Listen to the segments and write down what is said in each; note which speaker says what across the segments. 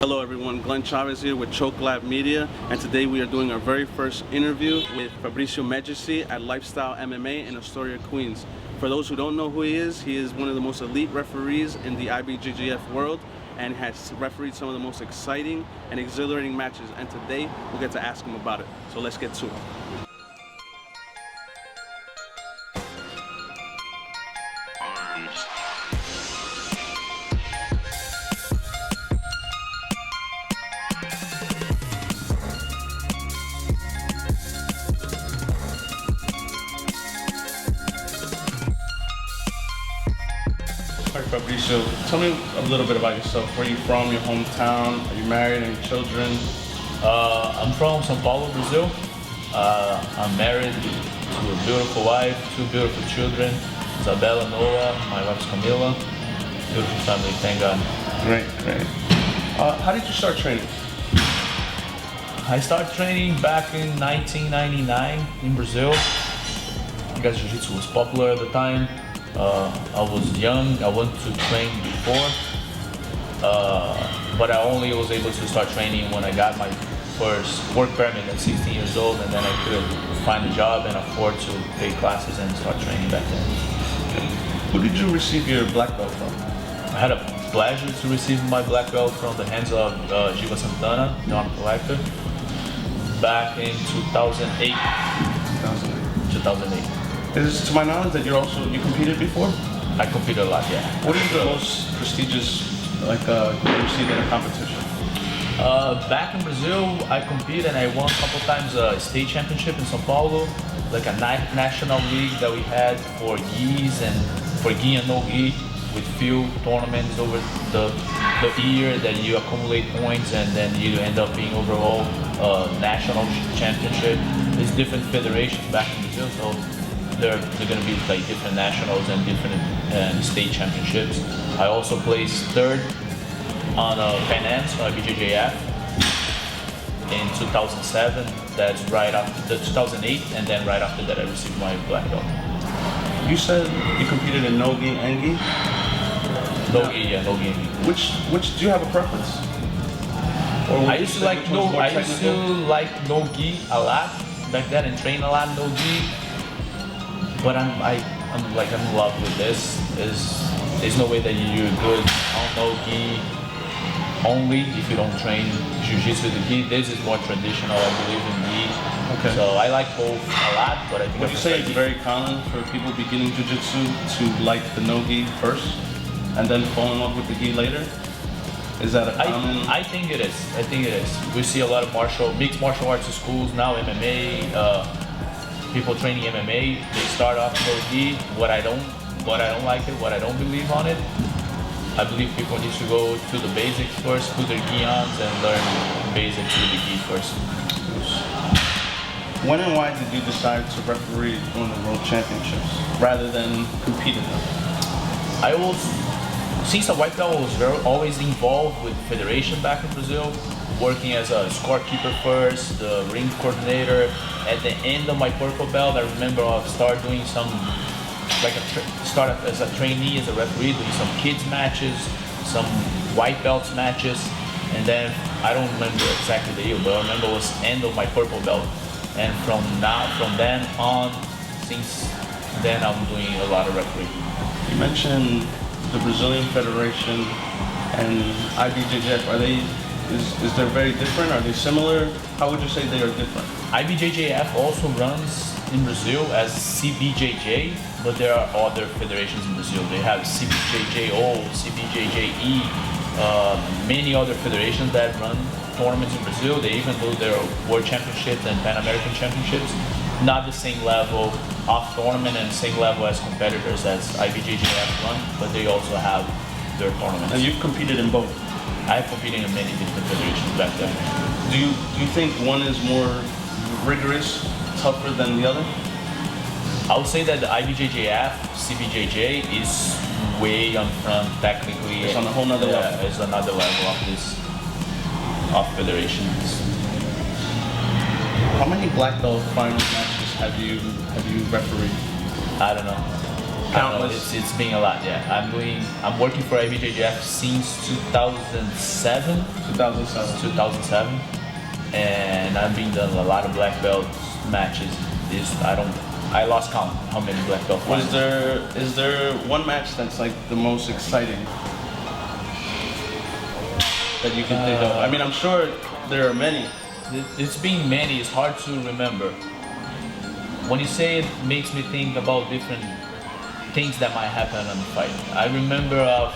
Speaker 1: Hello everyone, Glenn Chavez here with Choke Lab Media, and today we are doing our very first interview with Fabricio Medici at Lifestyle MMA in Astoria, Queens. For those who don't know who he is one of the most elite referees in the IBJJF world and has refereed some of the most exciting and exhilarating matches, and today we'll get to ask him about it. So let's get to it. Fabricio, tell me a little bit about yourself. Where are you from, your hometown? Are you married? Any children?
Speaker 2: I'm from São Paulo, Brazil. I'm married to a beautiful wife, two beautiful children, Isabella, Noah, my wife's Camila. Beautiful family, thank God.
Speaker 1: Great. How did you start training?
Speaker 2: I started training back in 1999 in Brazil because Jiu-Jitsu was popular at the time. I was young, I wanted to train before, but I only was able to start training when I got my first work permit at 16 years old, and then I could find a job and afford to pay classes and start training back then.
Speaker 1: Okay. Who did you receive your black belt from?
Speaker 2: I had a pleasure to receive my black belt from the hands of Giva Santana, John Collector, back in 2008. 2008.
Speaker 1: To my knowledge that you competed before?
Speaker 2: I competed a lot, yeah.
Speaker 1: What is the most prestigious you received in a competition?
Speaker 2: Back in Brazil, I competed and I won a couple times a state championship in São Paulo, like a national league that we had for gis and for gi and no gi, with few tournaments over the year that you accumulate points and then you end up being overall national championship. There's different federations back in Brazil, so they're going to be like different nationals and different state championships. I also placed third on Pan Am's IBJJF in 2007. That's right after 2008, and then right after that I received my black belt.
Speaker 1: You said you competed in no gi and gi?
Speaker 2: No gi, yeah, no gi and gi.
Speaker 1: Which do you have a preference?
Speaker 2: I used to like no gi a lot back then and train a lot no gi. But I'm in love with this. There's no way that you're good on no gi only if you don't train Jiu-Jitsu with the gi. This is more traditional, I believe, in gi.
Speaker 1: Okay.
Speaker 2: So I like both a lot, but I think
Speaker 1: would you say it's very common for people beginning Jiu-Jitsu to like the no gi first and then fall in love with the gi later? Is that a common?
Speaker 2: I think it is. We see a lot of mixed martial arts schools now, MMA. People training MMA, they start off no gi. What I don't like it, what I don't believe on it. I believe people need to go to the basics first, put their gi on, and learn basics with the gi first.
Speaker 1: When and why did you decide to referee on the World Championships rather than compete in them?
Speaker 2: Since a white belt, I was always involved with federation back in Brazil, working as a scorekeeper first, the ring coordinator. At the end of my purple belt, I remember I started doing start as a trainee, as a referee, doing some kids matches, some white belts matches, and then I don't remember exactly the year, but I remember it was end of my purple belt. And from then on, since then I'm doing a lot of refereeing.
Speaker 1: You mentioned the Brazilian Federation and IBJJF. Is they very different? Are they similar? How would you say they are different?
Speaker 2: IBJJF also runs in Brazil as CBJJ, but there are other federations in Brazil. They have CBJJO, CBJJE, many other federations that run tournaments in Brazil. They even do their World Championships and Pan American Championships. Not the same level of tournament and same level as competitors as IBJJF run, but they also have their tournaments.
Speaker 1: And you've competed in both?
Speaker 2: I have competed in many different federations back then.
Speaker 1: Do you think one is more rigorous, tougher than the other?
Speaker 2: I would say that the IBJJF, CBJJ is way on front technically.
Speaker 1: It's on a whole nother level.
Speaker 2: It's another level of federations.
Speaker 1: How many black belt finals matches have you refereed?
Speaker 2: I don't know.
Speaker 1: Countless.
Speaker 2: It's been a lot. Yeah, I'm working for IBJJF since 2007. 2007, and I've been done a lot of black belt matches. I lost count how many black belt fights.
Speaker 1: Is there one match that's like the most exciting that you can think of? I mean, I'm sure there are many.
Speaker 2: It's been many. It's hard to remember. When you say it, makes me think about different things that might happen on the fight. I remember I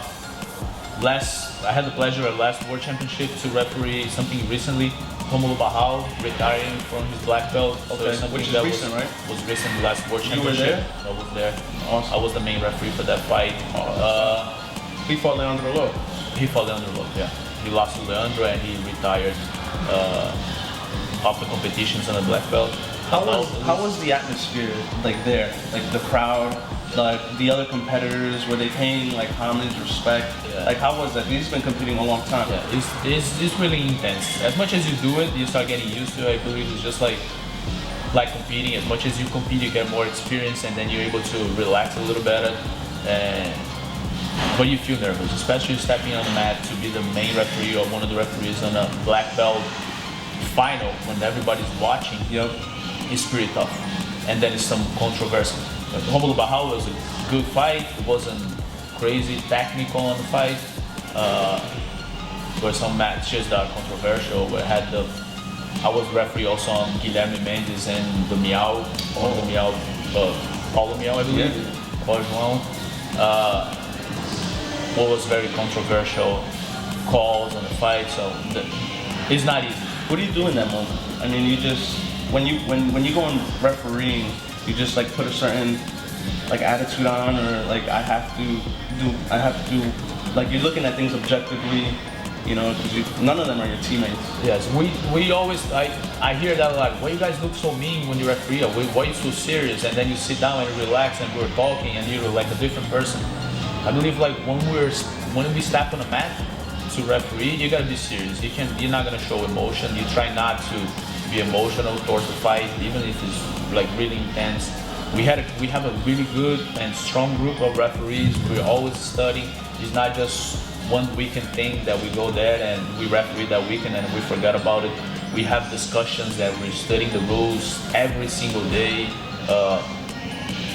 Speaker 2: had the pleasure at last World Championship to referee something recently. Romulo Barral retiring from his black belt.
Speaker 1: Okay,
Speaker 2: so
Speaker 1: which is
Speaker 2: that
Speaker 1: recent, right?
Speaker 2: Was recent, the last World
Speaker 1: You
Speaker 2: Championship.
Speaker 1: were there?
Speaker 2: I was there.
Speaker 1: Awesome.
Speaker 2: I was the main referee for that fight.
Speaker 1: He fought Leandro Lo.
Speaker 2: He fought Leandro Lo, yeah. He lost to Leandro and he retired off the competitions on the black belt.
Speaker 1: How was the atmosphere like there? Like the crowd, like the other competitors, were they paying like homage, respect?
Speaker 2: Yeah.
Speaker 1: Like how was that? He's been competing a long time.
Speaker 2: Yeah, it's really intense. As much as you do it, you start getting used to it. I believe it's just like competing. As much as you compete, you get more experience, and then you're able to relax a little better. But you feel nervous, especially stepping on the mat to be the main referee or one of the referees on a black belt final when everybody's watching.
Speaker 1: Yep.
Speaker 2: It's pretty tough. And then it's some controversy. Romulo Barral was a good fight. It wasn't crazy technical on the fight. There were some matches that are controversial. I was referee also on Guilherme Mendes and the Miao, Paulo Miao, I believe.
Speaker 1: Yeah.
Speaker 2: Paulo João. What was very controversial calls on the fight. So it's not easy.
Speaker 1: What do you do in that moment? I mean, you just when you go in refereeing, you just like put a certain like attitude on, or like I have to do like you're looking at things objectively, you know, because none of them are your teammates.
Speaker 2: Yes, we always I hear that a lot. Why you guys look so mean when you referee? Why you so serious? And then you sit down and relax and we're talking and you're like a different person. I believe like when we step on a mat to referee, you gotta be serious. You're not gonna show emotion. You try not to be emotional towards the fight, even if it's like really intense. We have a really good and strong group of referees. We're always studying. It's not just one weekend thing that we go there and we referee that weekend and we forget about it. We have discussions that we're studying the rules every single day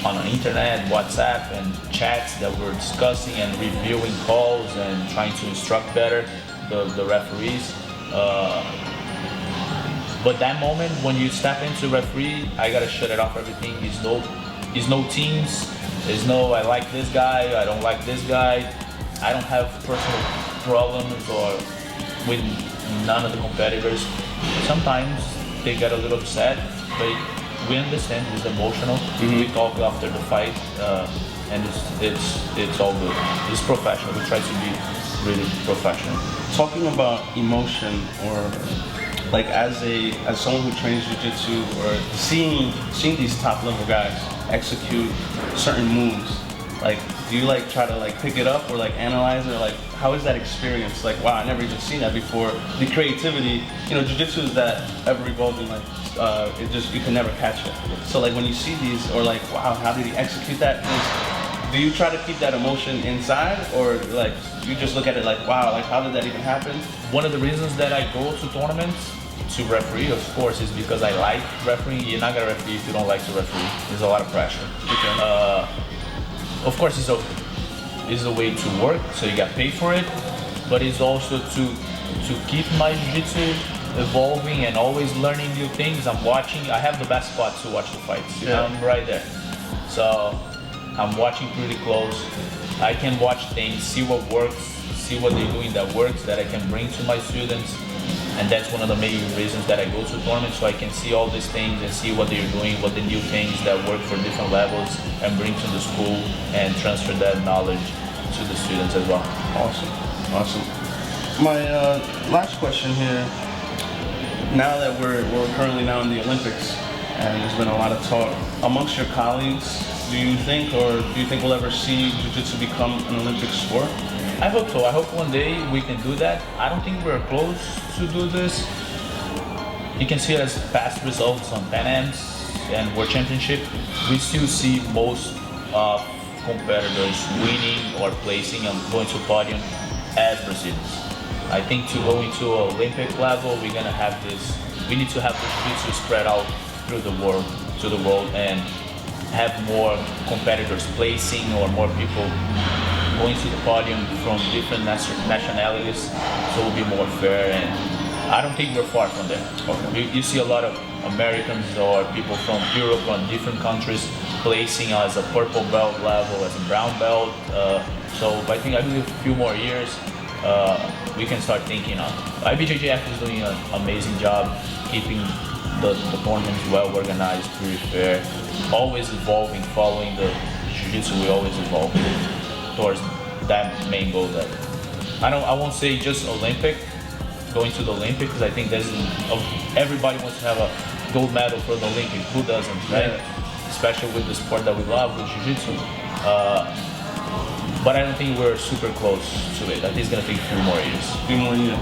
Speaker 2: on the internet, WhatsApp, and chats that we're discussing and reviewing calls and trying to instruct better the referees. But that moment when you step into referee, I gotta shut it off everything. It's no teams. There's no I like this guy, I don't like this guy. I don't have personal problems or with none of the competitors. Sometimes they get a little upset, but we understand it's emotional. Mm-hmm. We talk after the fight, and it's all good. It's professional. We try to be really professional.
Speaker 1: Talking about emotion, or like as someone who trains jiu-jitsu, or seeing these top level guys execute certain moves, like do you like try to like pick it up or like analyze it, or like how is that experience? Like wow, I never even seen that before. The creativity, you know, jiu-jitsu is that ever evolving, like you can never catch it. So like when you see these, or like wow, how did he execute that? Do you try to keep that emotion inside, or like you just look at it like wow, like how did that even happen?
Speaker 2: One of the reasons that I go to tournaments to referee, of course, is because I like refereeing. You're not gonna referee if you don't like to referee. There's a lot of pressure.
Speaker 1: Okay.
Speaker 2: Of course, it's a way to work, so you get paid for it, but it's also to keep my jiu-jitsu evolving and always learning new things. I'm watching. I have the best spot to watch the fights.
Speaker 1: Yeah.
Speaker 2: I'm right there, so I'm watching pretty close. I can watch things, see what works, see what they're doing that works, that I can bring to my students. And that's one of the main reasons that I go to tournaments, so I can see all these things and see what they're doing, what the new things that work for different levels, and bring to the school and transfer that knowledge to the students as well.
Speaker 1: Awesome. My last question here, now that we're currently now in the Olympics, and there's been a lot of talk amongst your colleagues, do you think we'll ever see jiu-jitsu become an Olympic sport?
Speaker 2: I hope so. I hope one day we can do that. I don't think we're close to do this. You can see it as past results on Pan Ams and World Championship. We still see most of competitors winning or placing and going to podium as Brazilians. I think to go into Olympic level, we're gonna have this. We need to have the jiu-jitsu spread out through the world, and have more competitors placing or more people going to the podium from different nationalities, so it will be more fair. And I don't think we're far from there. Okay. You see a lot of Americans or people from Europe or different countries placing as a purple belt level, as a brown belt. So I think a few more years, we can start thinking on. IBJJF is doing an amazing job keeping the tournaments well organized, pretty fair, always evolving, following the jiu-jitsu. We always evolve towards that main goal. That I won't say just Olympic, going to the Olympics, because I think everybody wants to have a gold medal for the Olympics. Who doesn't, right? Yeah. Especially with the sport that we love, with jiu-jitsu. But I don't think we're super close to it. I think it's gonna take a few more years.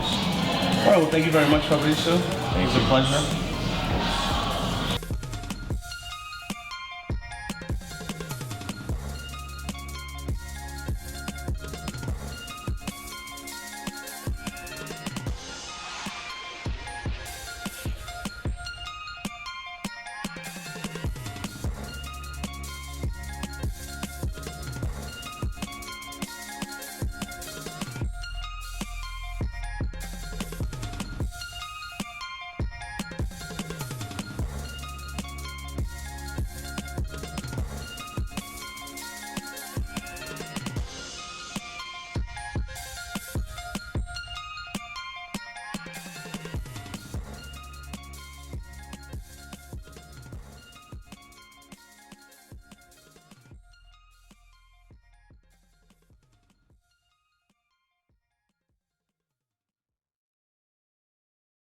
Speaker 1: All right, well, thank you very much, Fabricio. It was a pleasure.